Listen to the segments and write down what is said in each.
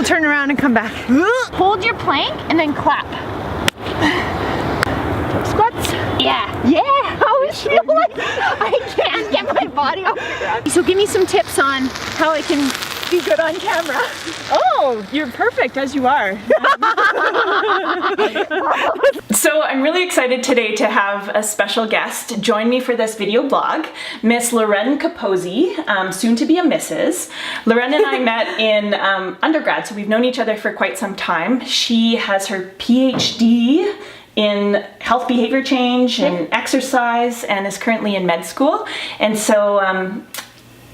We'll turn around and come back. Hold your plank and then clap. Squats. Yeah. I always feel like I can't get my body off the ground. So give me some tips on how I can be good on camera. Oh, you're perfect as you are. So I'm really excited today to have a special guest join me for this video blog, Miss Loren Capozzi, soon to be a Mrs. Loren and I met in undergrad, so we've known each other for quite some time. She has her PhD in health behavior change and exercise and is currently in med school. And so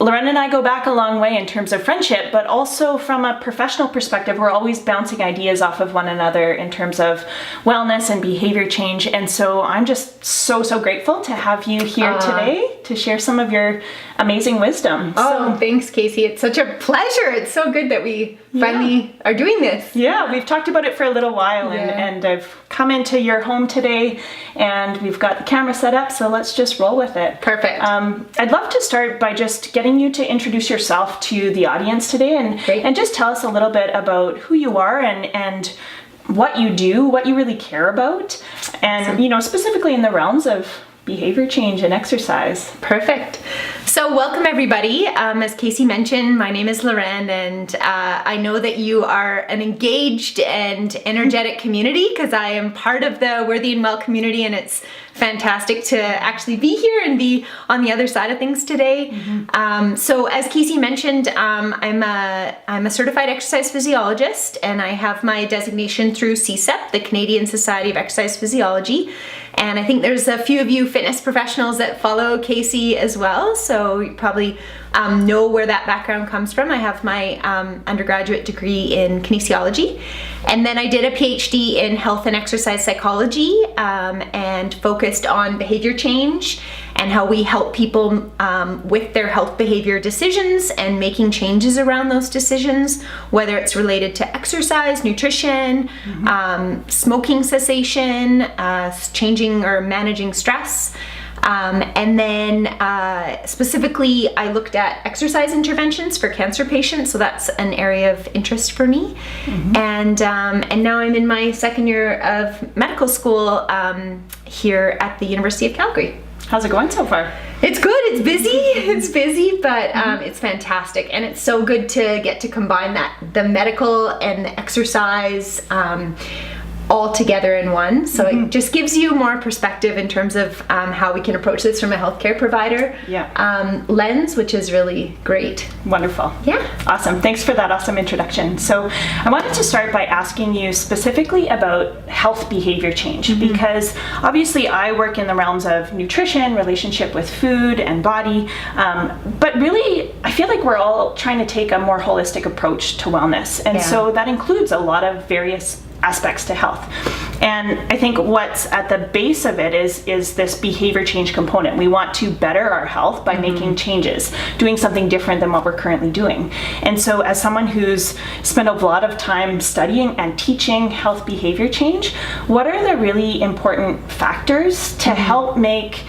Loren and I go back a long way in terms of friendship, but also from a professional perspective, we're always bouncing ideas off of one another in terms of wellness and behavior change. And so I'm just so grateful to have you here today to share some of your amazing wisdom. Oh, thanks, Casey. It's such a pleasure. It's so good that we finally are doing this. Yeah, we've talked about it for a little while, and I've come into your home today and we've got the camera set up, so let's just roll with it. Perfect. I'd love to start by just getting you to introduce yourself to the audience today and just tell us a little bit about who you are and what you do, what you really care about, and you know, specifically in the realms of behavior change and exercise. Perfect. So welcome everybody. As Casey mentioned, my name is Loren, and I know that you are an engaged and energetic community because I am part of the Worthy and Well community, and it's fantastic to actually be here and be on the other side of things today. So as Casey mentioned, I'm a certified exercise physiologist, and I have my designation through CSEP, the Canadian Society of Exercise Physiology. And I think there's a few of you fitness professionals that follow Casey as well, so you probably know where that background comes from. I have my undergraduate degree in kinesiology, and then I did a PhD in health and exercise psychology, and focused on behavior change and how we help people with their health behavior decisions and making changes around those decisions, whether it's related to exercise, nutrition, smoking cessation, changing or managing stress. And then specifically I looked at exercise interventions for cancer patients, so that's an area of interest for me. And now I'm in my second year of medical school here at the University of Calgary. How's it going so far? It's good. It's busy, but it's fantastic, and it's so good to get to combine the medical and the exercise all together in one. So it just gives you more perspective in terms of how we can approach this from a healthcare provider lens, which is really great. Wonderful. Yeah. Awesome. Thanks for that awesome introduction. So I wanted to start by asking you specifically about health behavior change, because obviously I work in the realms of nutrition, relationship with food and body, but really I feel like we're all trying to take a more holistic approach to wellness. And so that includes a lot of various aspects to health. And I think what's at the base of it is this behavior change component. We want to better our health by making changes, doing something different than what we're currently doing. And so as someone who's spent a lot of time studying and teaching health behavior change, what are the really important factors to help make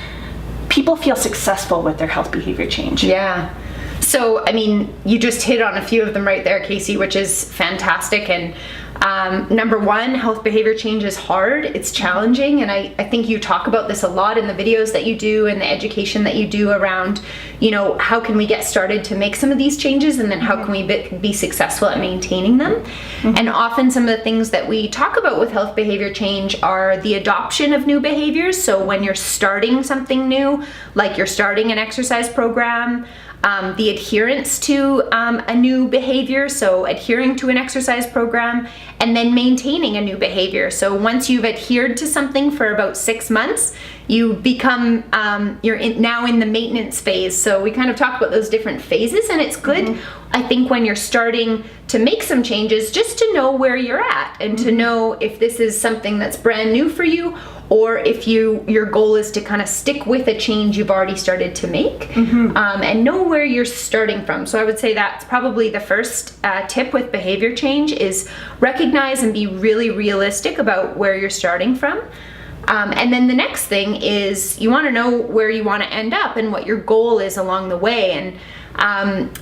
people feel successful with their health behavior change? Yeah. So, I mean, you just hit on a few of them right there, Casey, which is fantastic. And number one, health behavior change is hard. It's challenging. And I think you talk about this a lot in the videos that you do and the education that you do around, you know, how can we get started to make some of these changes, and then how can we be successful at maintaining them. And often some of the things that we talk about with health behavior change are the adoption of new behaviors. So when you're starting something new, like you're starting an exercise program, the adherence to a new behavior, so adhering to an exercise program, and then maintaining a new behavior. So once you've adhered to something for about 6 months, you become, now in the maintenance phase. So we kind of talk about those different phases, and it's good, I think, when you're starting to make some changes, just to know where you're at and to know if this is something that's brand new for you, or if your goal is to kind of stick with a change you've already started to make, and know where you're starting from. So I would say that's probably the first tip with behavior change, is recognize and be really realistic about where you're starting from. And then the next thing is you want to know where you want to end up and what your goal is along the way. And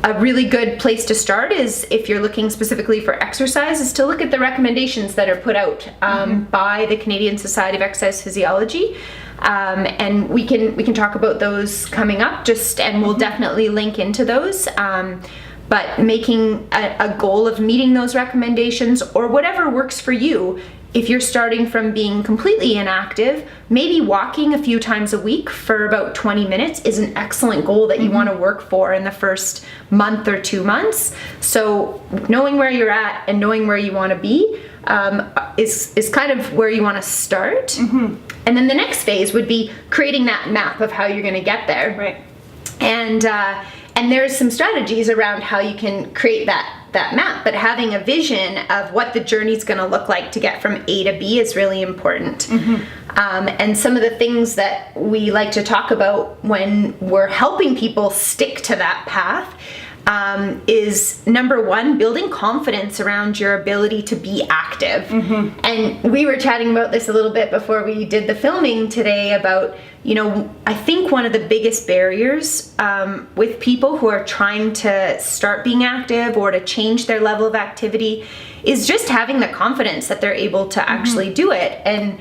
a really good place to start is, if you're looking specifically for exercise, is to look at the recommendations that are put out by the Canadian Society of Exercise Physiology. And we can talk about those coming up, and we'll definitely link into those. But making a goal of meeting those recommendations, or whatever works for you. If you're starting from being completely inactive, maybe walking a few times a week for about 20 minutes is an excellent goal that you want to work for in the first month or 2 months. So knowing where you're at and knowing where you want to be is kind of where you want to start. And then the next phase would be creating that map of how you're going to get there. Right. And there's some strategies around how you can create that map, but having a vision of what the journey's going to look like to get from A to B is really important. And some of the things that we like to talk about when we're helping people stick to that path is, number one, building confidence around your ability to be active. And we were chatting about this a little bit before we did the filming today about, I think one of the biggest barriers with people who are trying to start being active or to change their level of activity is just having the confidence that they're able to actually do it. And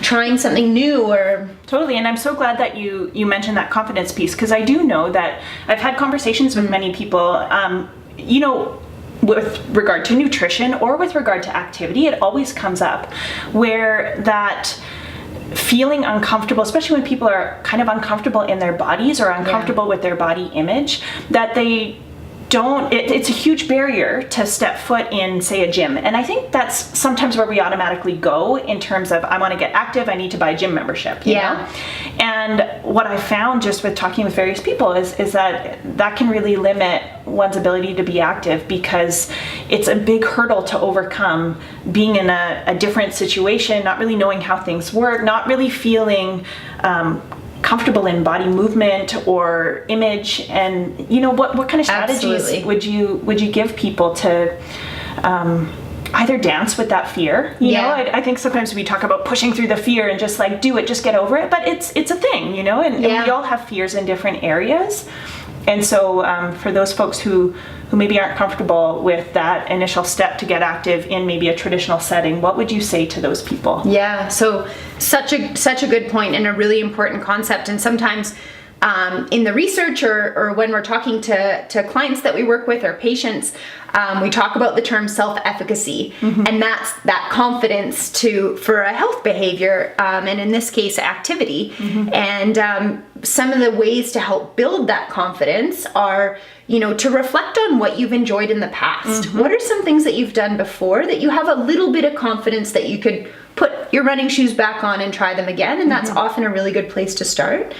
trying something new or... Totally, and I'm so glad that you mentioned that confidence piece, because I do know that I've had conversations with many people, with regard to nutrition or with regard to activity, it always comes up where that feeling uncomfortable, especially when people are kind of uncomfortable in their bodies or uncomfortable with their body image, that they don't, it's a huge barrier to step foot in, say, a gym. And I think that's sometimes where we automatically go in terms of, I want to get active, I need to buy a gym membership, you know? And what I found just with talking with various people is that can really limit one's ability to be active, because it's a big hurdle to overcome, being in a different situation, not really knowing how things work, not really feeling comfortable in body movement or image. And what kind of strategies would you give people to either dance with that fear? You know, I think sometimes we talk about pushing through the fear and just like do it, just get over it, but it's a thing, and we all have fears in different areas. And so for those folks who maybe aren't comfortable with that initial step to get active in maybe a traditional setting, what would you say to those people? Yeah, so such a good point and a really important concept. And sometimes in the research or when we're talking to clients that we work with or patients, we talk about the term self-efficacy, and that's that confidence for a health behavior, and in this case, activity. And some of the ways to help build that confidence are, to reflect on what you've enjoyed in the past. What are some things that you've done before that you have a little bit of confidence that you could put your running shoes back on and try them again? And that's often a really good place to start.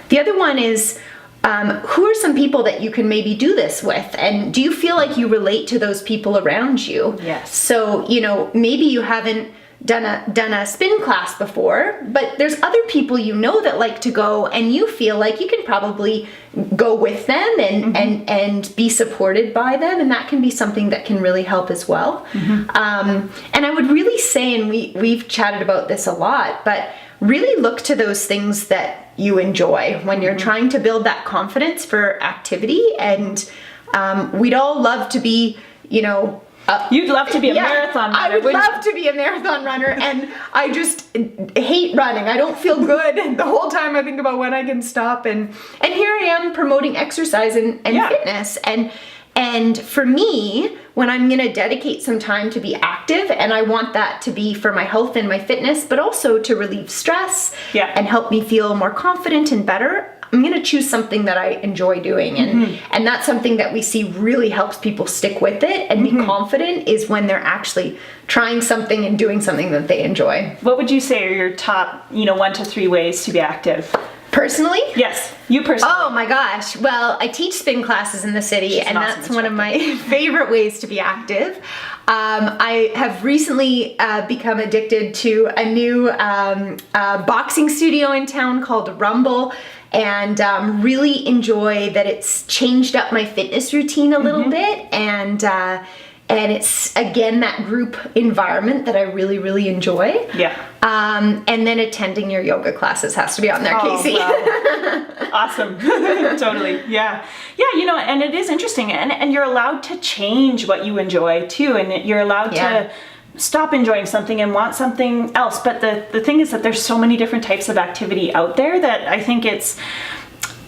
The other one is, who are some people that you can maybe do this with? And do you feel like you relate to those people around you? Yes. So, maybe you haven't done a spin class before, but there's other people that like to go, and you feel like you can probably go with them and be supported by them, and that can be something that can really help as well. And I would really say, and we've chatted about this a lot, but really look to those things that you enjoy when you're trying to build that confidence for activity. And we'd all love to be, you'd love to be a marathon runner. I would love to be a marathon runner, and I just hate running. I don't feel good the whole time. I think about when I can stop, and here I am promoting exercise and fitness. And for me, when I'm going to dedicate some time to be active, and I want that to be for my health and my fitness, but also to relieve stress and help me feel more confident and better, I'm going to choose something that I enjoy doing. And that's something that we see really helps people stick with it and be confident, is when they're actually trying something and doing something that they enjoy. What would you say are your top, 1 to 3 ways to be active? Personally? Yes, you personally. Oh my gosh. Well, I teach spin classes in the city, and that's one of my favorite ways to be active. I have recently become addicted to a new boxing studio in town called Rumble, and really enjoy that it's changed up my fitness routine a little bit, and and it's again that group environment that I really, really enjoy. Yeah. And then attending your yoga classes has to be on there, Casey. Wow. Awesome. Totally. Yeah. Yeah, and it is interesting, and you're allowed to change what you enjoy too, and you're allowed to stop enjoying something and want something else. But the thing is that there's so many different types of activity out there that I think it's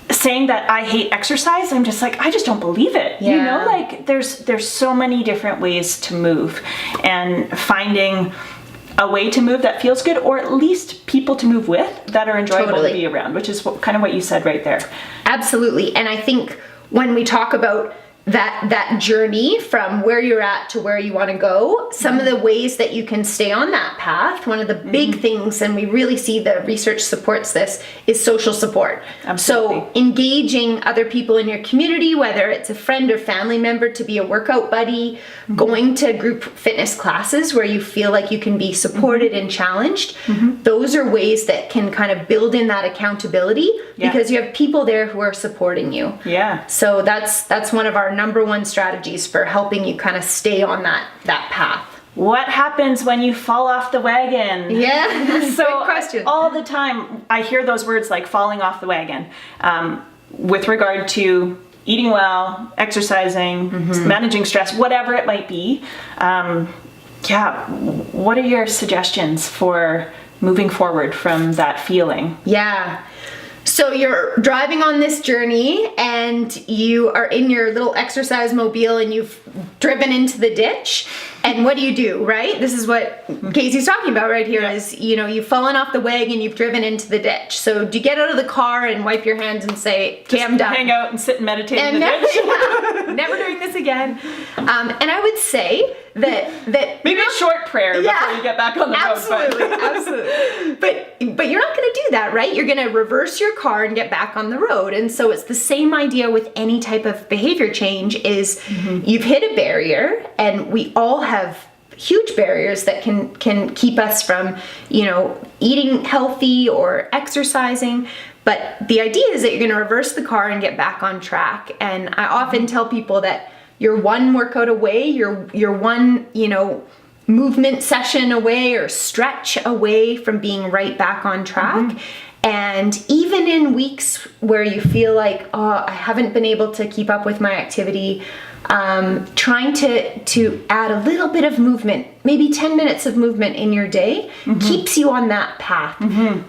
saying that I hate exercise, I'm just like, I just don't believe it. Yeah. Like there's so many different ways to move, and finding a way to move that feels good, or at least people to move with that are enjoyable to be around, which is kind of what you said right there. Absolutely. And I think when we talk about that journey from where you're at to where you want to go, some of the ways that you can stay on that path, one of the big things, and we really see the research supports this, is social support. Absolutely. So engaging other people in your community, whether it's a friend or family member to be a workout buddy, going to group fitness classes where you feel like you can be supported and challenged, those are ways that can kind of build in that accountability because you have people there who are supporting you. Yeah. So that's one of our number one strategies for helping you kind of stay on that path. What happens when you fall off the wagon? Yeah, So good question. All the time I hear those words like falling off the wagon with regard to eating well, exercising, managing stress, whatever it might be. What are your suggestions for moving forward from that feeling? Yeah. So you're driving on this journey and you are in your little exercise mobile and you've driven into the ditch. And what do, right? This is what Casey's talking about right here is, you've fallen off the wagon, you've driven into the ditch. So do you get out of the car and wipe your hands and say, okay, I'm done? Hang out and sit and meditate in the ditch? Never doing this again. And I would say that maybe a short prayer before you get back on the road. Absolutely. But you're not going to do that, right? You're going to reverse your car and get back on the road. And so it's the same idea with any type of behavior change is you've hit a barrier, and we all have huge barriers that can keep us from, eating healthy or exercising. But the idea is that you're going to reverse the car and get back on track. And I often tell people that you're one workout away, you're one, movement session away or stretch away from being right back on track. And even in weeks where you feel like, I haven't been able to keep up with my activity, trying to add a little bit of movement, maybe 10 minutes of movement in your day, keeps you on that path.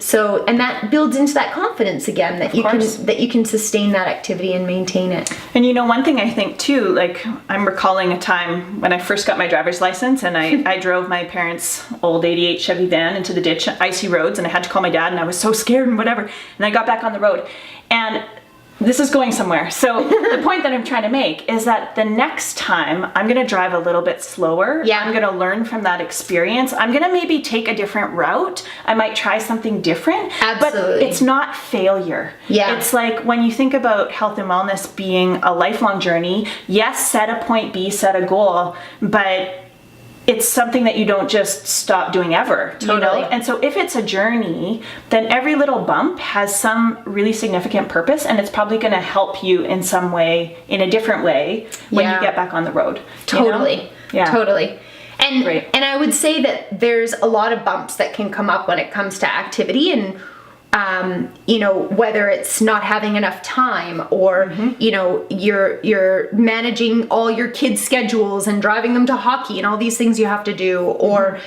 So, and that builds into that confidence again that you can sustain that activity and maintain it. And one thing I think too, like I'm recalling a time when I first got my driver's license and I drove my parents' old 88 Chevy van into the ditch, icy roads, and I had to call my dad and I was so scared and whatever. And I got back on the road, and this is going somewhere. So the point that I'm trying to make is that the next time I'm going to drive a little bit slower. Yeah. I'm going to learn from that experience. I'm going to maybe take a different route. I might try something different. Absolutely. But it's not failure. Yeah. It's like when you think about health and wellness being a lifelong journey, yes, set a point B, set a goal, but it's something that you don't just stop doing ever, Totally. And so if it's a journey, then every little bump has some really significant purpose, and it's probably going to help you in some way, in a different way, when you get back on the road. Totally. Yeah. Totally. And Great. and I would say that there's a lot of bumps that can come up when it comes to activity, and whether it's not having enough time or, you're managing all your kids' schedules and driving them to hockey and all these things you have to do, or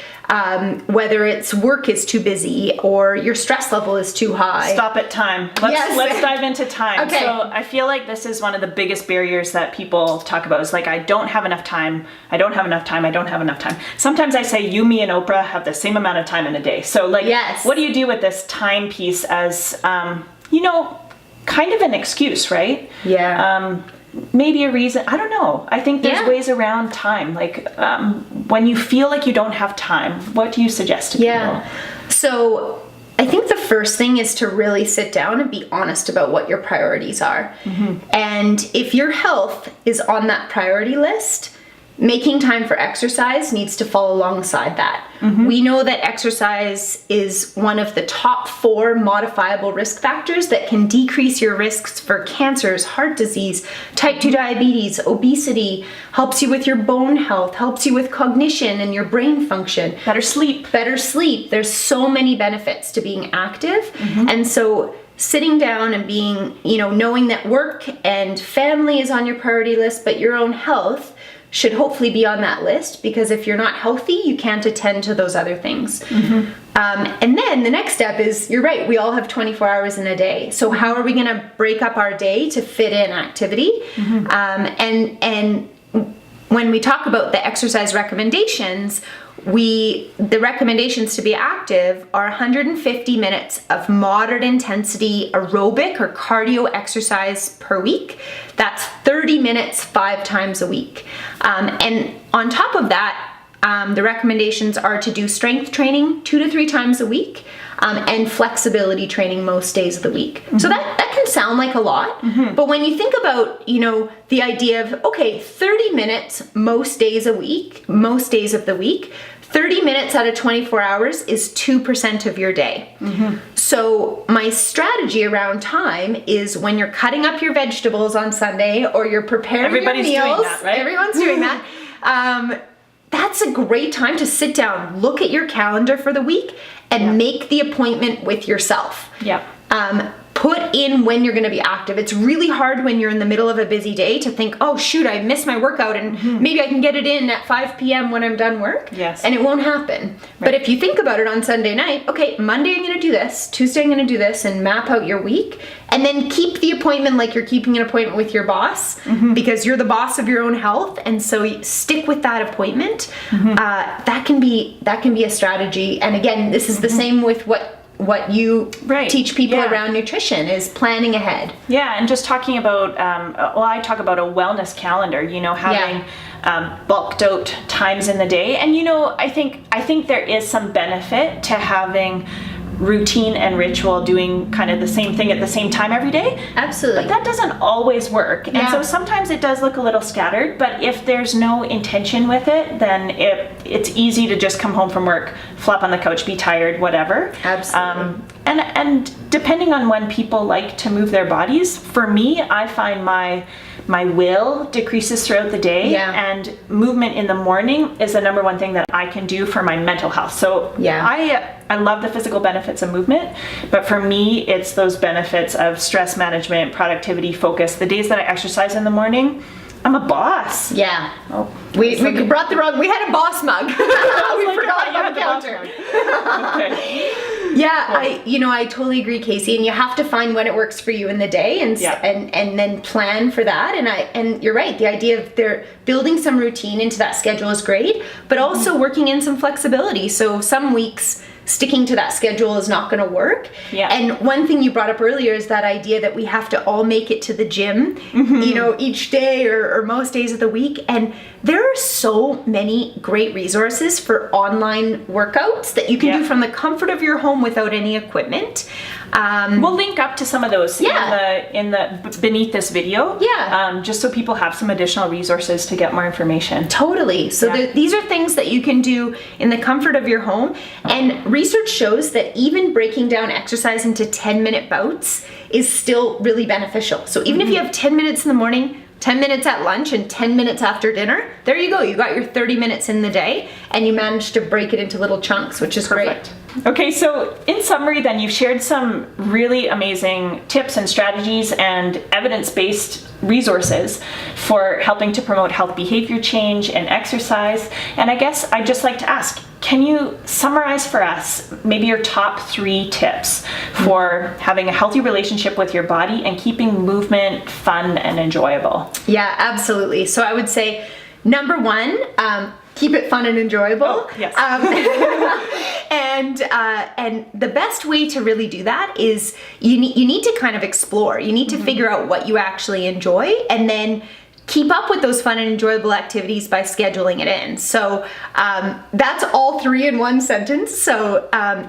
whether it's work is too busy or your stress level is too high. Stop at time. Let's dive into time. Okay. So I feel like this is one of the biggest barriers that people talk about is like, I don't have enough time. I don't have enough time. I don't have enough time. Sometimes I say you, me, and Oprah have the same amount of time in a day. So what do you do with this time piece as, kind of an excuse, right? Yeah. Maybe a reason. I don't know. I think there's ways around time. Like when you feel like you don't have time, what do you suggest to people? So I think the first thing is to really sit down and be honest about what your priorities are. And if your health is on that priority list, making time for exercise needs to fall alongside that. We know that exercise is one of the top 4 modifiable risk factors that can decrease your risks for cancers, heart disease, type 2 diabetes, obesity, helps you with your bone health, helps you with cognition and your brain function. Better sleep. Better sleep. There's so many benefits to being active. And so sitting down and being, knowing that work and family is on your priority list, but your own health should hopefully be on that list, because if you're not healthy, you can't attend to those other things. And then the next step is, you're right, we all have 24 hours in a day. So how are we going to break up our day to fit in activity? And when we talk about the exercise recommendations, the recommendations to be active are 150 minutes of moderate intensity aerobic or cardio exercise per week. That's 30 minutes 5 times a week. And on top of that, the recommendations are to do strength training 2 to 3 times a week, and flexibility training most days of the week. So that can sound like a lot, but when you think about, the idea of, okay, 30 minutes most days of the week, 30 minutes out of 24 hours is 2% of your day. So my strategy around time is, when you're cutting up your vegetables on Sunday or you're preparing your meals, doing that, right? Everyone's doing that. That's a great time to sit down, look at your calendar for the week, and make the appointment with yourself. Put in when you're going to be active. It's really hard when you're in the middle of a busy day to think, oh shoot, I missed my workout, and maybe I can get it in at 5 p.m. when I'm done work. And it won't happen. But if you think about it on Sunday night, okay, Monday I'm going to do this, Tuesday I'm going to do this, and map out your week, and then keep the appointment like you're keeping an appointment with your boss, because you're the boss of your own health, and so you stick with that appointment. That can be a strategy. And again, this is the same with what you teach people around nutrition, is planning ahead. And just talking about, I talk about a wellness calendar, having bulked out times in the day. And, I think there is some benefit to having routine and ritual, doing kind of the same thing at the same time every day. Absolutely. But that doesn't always work. And so sometimes it does look a little scattered, but if there's no intention with it, then it's easy to just come home from work, flop on the couch, be tired, whatever. Absolutely. And depending on when people like to move their bodies, for me, I find my will decreases throughout the day, and movement in the morning is the number one thing that I can do for my mental health. So I love the physical benefits of movement, but for me, it's those benefits of stress management, productivity, focus. The days that I exercise in the morning, I'm a boss. We brought we had a boss mug. We forgot on the counter. Okay. I totally agree, Casey. And you have to find when it works for you in the day, and then plan for that. And you're right. The idea of building some routine into that schedule is great, but also working in some flexibility. So some weeks sticking to that schedule is not going to work. And one thing you brought up earlier is that idea that we have to all make it to the gym, each day or most days of the week. And there are so many great resources for online workouts that you can do from the comfort of your home without any equipment. We'll link up to some of those in the beneath this video. Just so people have some additional resources to get more information. Totally. So these are things that you can do in the comfort of your home. And research shows that even breaking down exercise into 10-minute bouts is still really beneficial. So even if you have 10 minutes in the morning, 10 minutes at lunch, and 10 minutes after dinner, there you go. You got your 30 minutes in the day, and you managed to break it into little chunks, which is great. Okay, so in summary then, you've shared some really amazing tips and strategies and evidence-based resources for helping to promote health behavior change and exercise. And I guess I'd just like to ask, can you summarize for us maybe your top 3 tips for having a healthy relationship with your body and keeping movement fun and enjoyable? Yeah, absolutely. So I would say, number 1, keep it fun and enjoyable. And the best way to really do that is you need to kind of explore. You need to figure out what you actually enjoy, and then keep up with those fun and enjoyable activities by scheduling it in. So that's all 3 in one sentence. So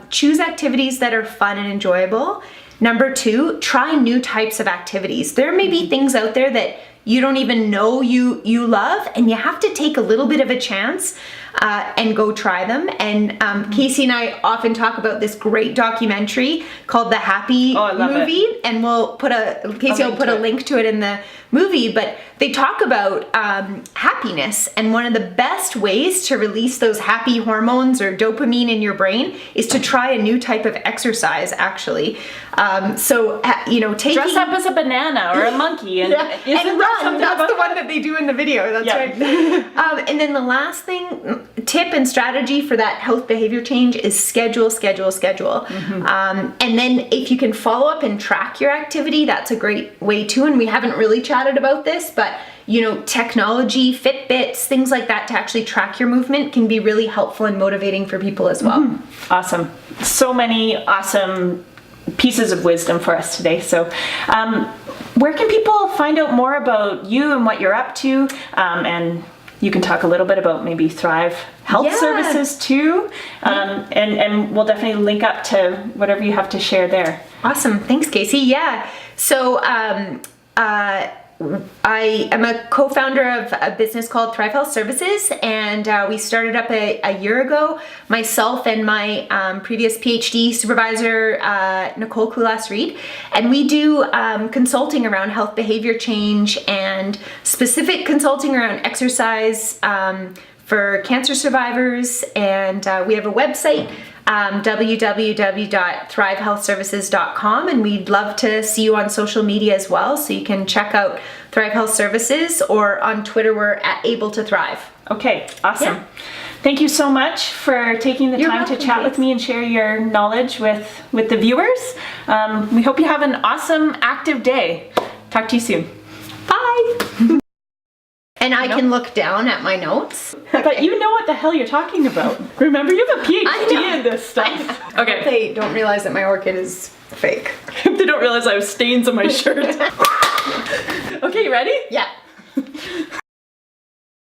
choose activities that are fun and enjoyable. Number 2, try new types of activities. There may be things out there that you don't even know you love, and you have to take a little bit of a chance and go try them. And Casey and I often talk about this great documentary called The Happy Movie, and Casey will put a link to it in the movie, but they talk about happiness, and one of the best ways to release those happy hormones or dopamine in your brain is to try a new type of exercise, actually. Taking... Dress up as a banana or a monkey and, and run. That's the one that they do in the video. That's right. And then the last tip and strategy for that health behavior change is schedule. And then if you can follow up and track your activity, that's a great way too. And we haven't really chatted about this, but technology, Fitbits, things like that to actually track your movement can be really helpful and motivating for people as well. Awesome. So many awesome pieces of wisdom for us today. So where can people find out more about you and what you're up to? And you can talk a little bit about maybe Thrive Health Services too. And we'll definitely link up to whatever you have to share there. Awesome. Thanks, Casey. Yeah. So I am a co-founder of a business called Thrive Health Services, and we started up a year ago, myself and my previous PhD supervisor, Nicole Kulas-Reed, and we do consulting around health behavior change and specific consulting around exercise for cancer survivors, and we have a website, www.thrivehealthservices.com, and we'd love to see you on social media as well, so you can check out Thrive Health Services, or on Twitter we're at Able to Thrive. Okay, awesome. Yeah. Thank you so much for taking the time to chat with me and share your knowledge with the viewers. We hope you have an awesome, active day. Talk to you soon. Bye! And I can look down at my notes. But you know what the hell you're talking about. Remember, you have a PhD in this stuff. Okay. They don't realize that my orchid is fake. They don't realize I have stains on my shirt. Okay, you ready? Yeah.